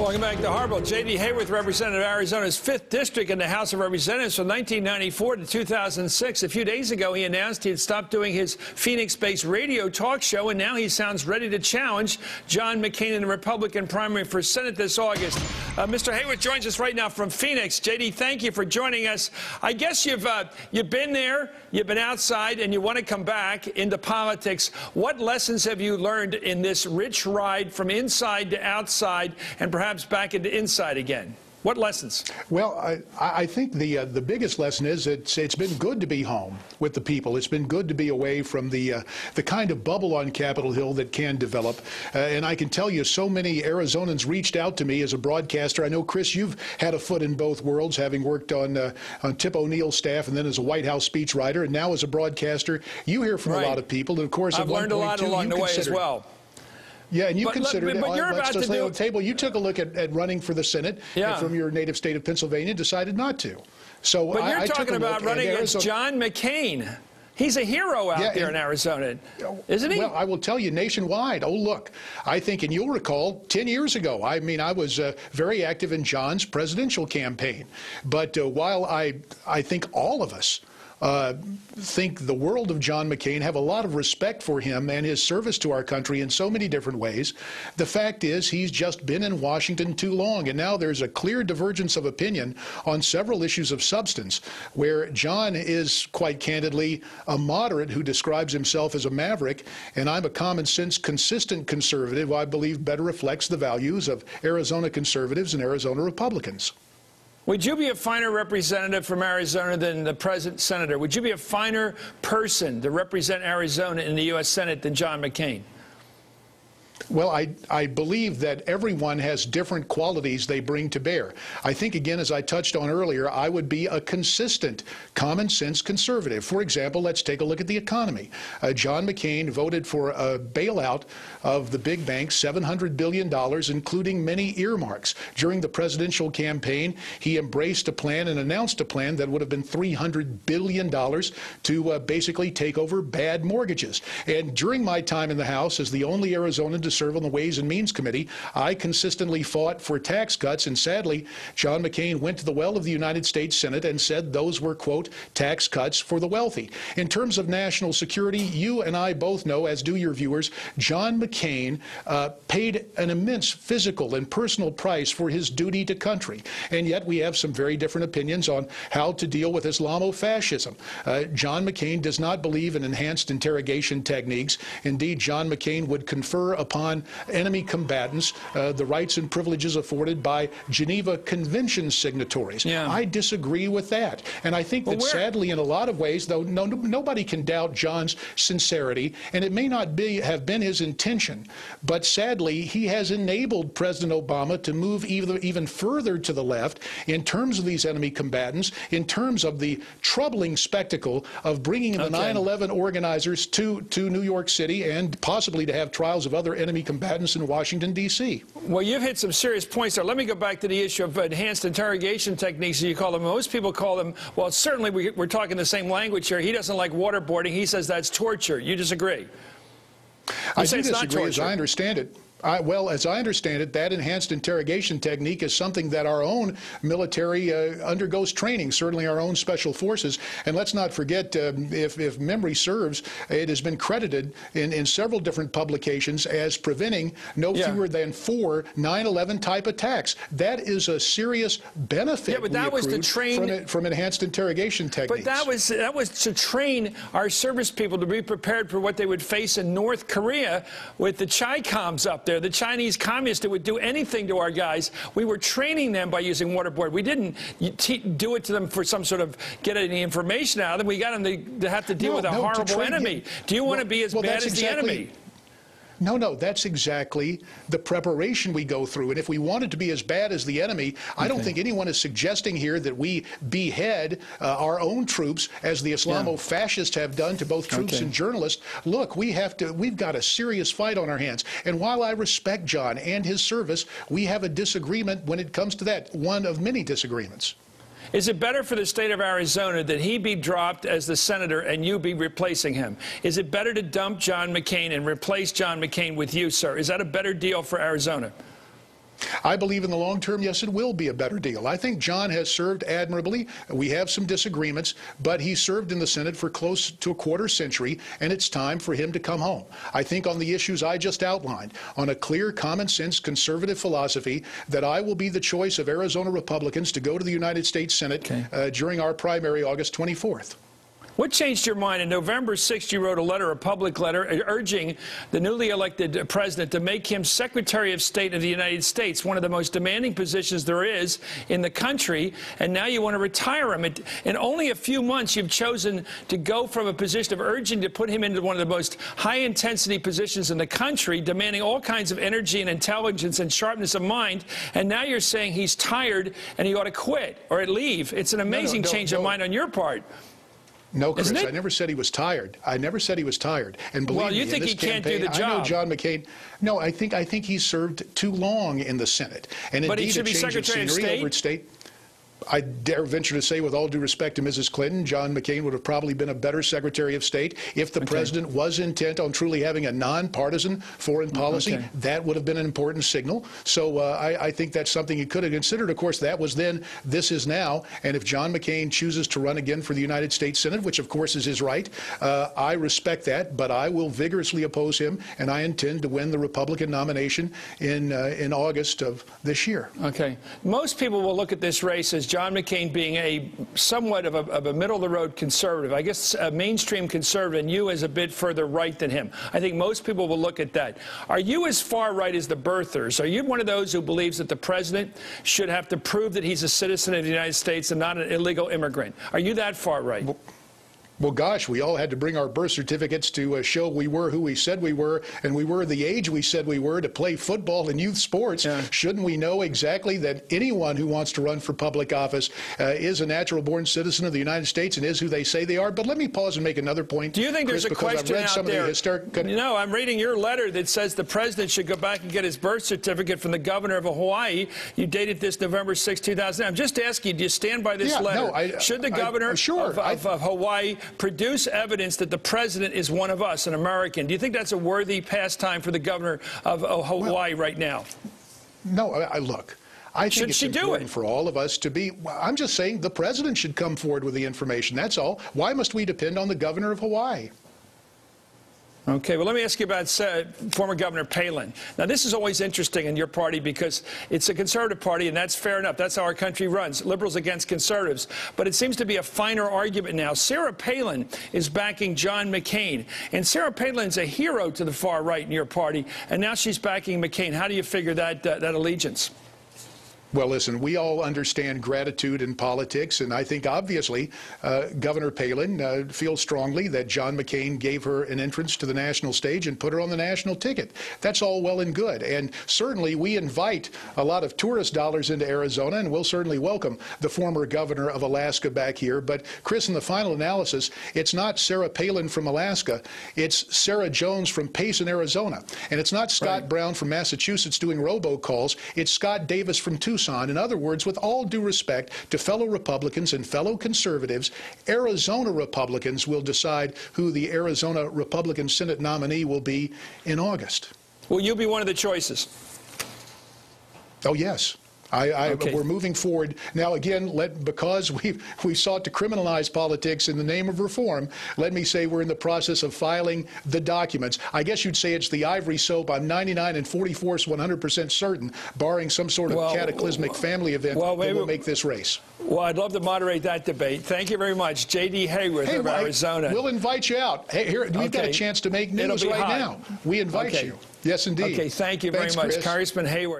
Welcome back to Harville. J.D. Hayworth represented Arizona's 5th District in the House of Representatives from 1994 to 2006. A few days ago, he announced he had stopped doing his Phoenix-based radio talk show, and now he sounds ready to challenge John McCain in the Republican primary for Senate this August. Mr. Hayworth joins us right now from Phoenix. J.D., thank you for joining us. I guess you've been there, you've been outside, and you want to come back into politics. What lessons have you learned in this rich ride from inside to outside and perhaps back into inside again? What lessons? Well, I think the biggest lesson is it's been good to be home with the people. It's been good to be away from the kind of bubble on Capitol Hill that can develop. And I can tell you, so many Arizonans reached out to me as a broadcaster. I know, Chris, you've had a foot in both worlds, having worked on Tip O'Neill's staff and then as a White House speechwriter, and now as a broadcaster. You hear from a lot of people, and of course, I've learned a lot along the way as well. Yeah, and you considered it. But you're about to do on the table. You took a look at running for the Senate from your native state of Pennsylvania and decided not to. So but you're talking about running against John McCain. He's a hero out there in Arizona, isn't he? Well, I will tell you, nationwide. Oh, look, I think, and you'll recall, 10 years ago, I mean, I was very active in John's presidential campaign. But while I think all of us think the world of John McCain, have a lot of respect for him and his service to our country in so many different ways, the fact is he's just been in Washington too long, and now there's a clear divergence of opinion on several issues of substance, where John is, quite candidly, a moderate who describes himself as a maverick, and I'm a common-sense, consistent conservative who I believe better reflects the values of Arizona conservatives and Arizona Republicans. Would you be a finer representative from Arizona than the present senator? Would you be a finer person to represent Arizona in the U.S. Senate than John McCain? Well, I believe that everyone has different qualities they bring to bear. I think, again, as I touched on earlier, I would be a consistent, common-sense conservative. For example, let's take a look at the economy. John McCain voted for a bailout of the big banks, $700 billion, including many earmarks. During the presidential campaign, he embraced a plan and announced a plan that would have been $300 billion to basically take over bad mortgages. And during my time in the House as the only Arizonan to serve on the Ways and Means Committee, I consistently fought for tax cuts, and sadly, John McCain went to the well of the United States Senate and said those were, quote, tax cuts for the wealthy. In terms of national security, you and I both know, as do your viewers, John McCain paid an immense physical and personal price for his duty to country, and yet we have some very different opinions on how to deal with Islamofascism. John McCain does not believe in enhanced interrogation techniques. Indeed, John McCain would confer upon enemy combatants the rights and privileges afforded by Geneva Convention signatories. I disagree with that. And I think that sadly, in a lot of ways, though nobody can doubt John's sincerity, and it may not have been his intention, but sadly, he has enabled President Obama to move even further to the left in terms of these enemy combatants, in terms of the troubling spectacle of bringing the 9/11 organizers to New York City and possibly to have trials of other enemy combatants in Washington, D.C. Well, you've hit some serious points there. Let me go back to the issue of enhanced interrogation techniques, as you call them. Most people call them, well, certainly we're talking the same language here. He doesn't like waterboarding. He says that's torture. You disagree? I do disagree, as I understand it. Well, as I understand it, that enhanced interrogation technique is something that our own military undergoes training, certainly our own special forces. And let's not forget, if memory serves, it has been credited in several different publications as preventing no fewer than 4 9/11 type attacks. That is a serious benefit but that was to train from enhanced interrogation techniques. But that was to train our service people to be prepared for what they would face in North Korea with the Chi-Coms up there, the Chinese communists that would do anything to our guys. We were training them by using waterboard. We didn't do it to them for some sort of get any information out of them. We got them to have to deal with a horrible enemy. Do you want to be as bad as the enemy? No, that's exactly the preparation we go through. And if we wanted to be as bad as the enemy, I don't think anyone is suggesting here that we behead our own troops, as the Islamo-fascists have done to both troops and journalists. Look, we've got a serious fight on our hands. And while I respect John and his service, we have a disagreement when it comes to that, one of many disagreements. Is it better for the state of Arizona that he be dropped as the senator and you be replacing him? Is it better to dump John McCain and replace John McCain with you, sir? Is that a better deal for Arizona? I believe in the long term, yes, it will be a better deal. I think John has served admirably. We have some disagreements, but he served in the Senate for close to a quarter century, and it's time for him to come home. I think on the issues I just outlined, on a clear, common sense, conservative philosophy, that I will be the choice of Arizona Republicans to go to the United States Senate during our primary August 24th. What changed your mind? On November 6th, you wrote a letter, a public letter, urging the newly elected president to make him Secretary of State of the United States, one of the most demanding positions there is in the country, and now you want to retire him. In only a few months, you've chosen to go from a position of urging to put him into one of the most high-intensity positions in the country, demanding all kinds of energy and intelligence and sharpness of mind, and now you're saying he's tired and he ought to quit or leave. It's an amazing change of mind on your part. No, Chris, I never said he was tired. I never said he was tired. And believe me, you think in this he can't campaign, do the job? I know John McCain. No, I think he served too long in the Senate. And but indeed, he should be a change Secretary of of scenery State? over at State. I dare venture to say, with all due respect to Mrs. Clinton, John McCain would have probably been a better Secretary of State if the president was intent on truly having a nonpartisan foreign policy. That would have been an important signal. So I think that's something you could have considered. Of course, that was then. This is now. And if John McCain chooses to run again for the United States Senate, which of course is his right, I respect that. But I will vigorously oppose him, and I intend to win the Republican nomination in August of this year. Okay. Most people will look at this race as John McCain being a somewhat of a middle-of-the-road conservative, I guess a mainstream conservative, and you as a bit further right than him. I think most people will look at that. Are you as far right as the birthers? Are you one of those who believes that the president should have to prove that he's a citizen of the United States and not an illegal immigrant? Are you that far right? Well, gosh, we all had to bring our birth certificates to show we were who we said we were, and we were the age we said we were to play football and youth sports. Yeah. Shouldn't we know exactly that anyone who wants to run for public office is a natural-born citizen of the United States and is who they say they are? But let me pause and make another point. Do you think Chris, there's a question out there? No, I'm reading your letter that says the president should go back and get his birth certificate from the governor of Hawaii. You dated this November 6, 2000. I'm just asking, do you stand by this letter? No, should the governor of Hawaii produce evidence that the president is one of us, an American? Do you think that's a worthy pastime for the governor of Hawaii right now? No, look. I think it's important for all of us to be. I'm just saying the president should come forward with the information. That's all. Why must we depend on the governor of Hawaii? Okay, well, let me ask you about former Governor Palin. Now, this is always interesting in your party because it's a conservative party, and that's fair enough. That's how our country runs, liberals against conservatives. But it seems to be a finer argument now. Sarah Palin is backing John McCain, and Sarah Palin's a hero to the far right in your party, and now she's backing McCain. How do you figure that allegiance? Well, listen, we all understand gratitude in politics, and I think obviously Governor Palin feels strongly that John McCain gave her an entrance to the national stage and put her on the national ticket. That's all well and good, and certainly we invite a lot of tourist dollars into Arizona, and we'll certainly welcome the former governor of Alaska back here. But, Chris, in the final analysis, it's not Sarah Palin from Alaska. It's Sarah Jones from Payson, Arizona. And it's not Scott Brown from Massachusetts doing robocalls. It's Scott Davis from Tucson. In other words, with all due respect to fellow Republicans and fellow conservatives, Arizona Republicans will decide who the Arizona Republican Senate nominee will be in August. Will you be one of the choices? Oh, yes. We're moving forward. Now, again, because we sought to criminalize politics in the name of reform, let me say we're in the process of filing the documents. I guess you'd say it's the ivory soap. I'm 99 and 44th 100% certain, barring some sort of cataclysmic family event, that will make this race. Well, I'd love to moderate that debate. Thank you very much. J.D. Hayworth of Arizona. We'll invite you out. Hey, here, we've got a chance to make news right now. We invite you. Yes, indeed. Okay, thank you very much. Chris. Congressman Hayworth.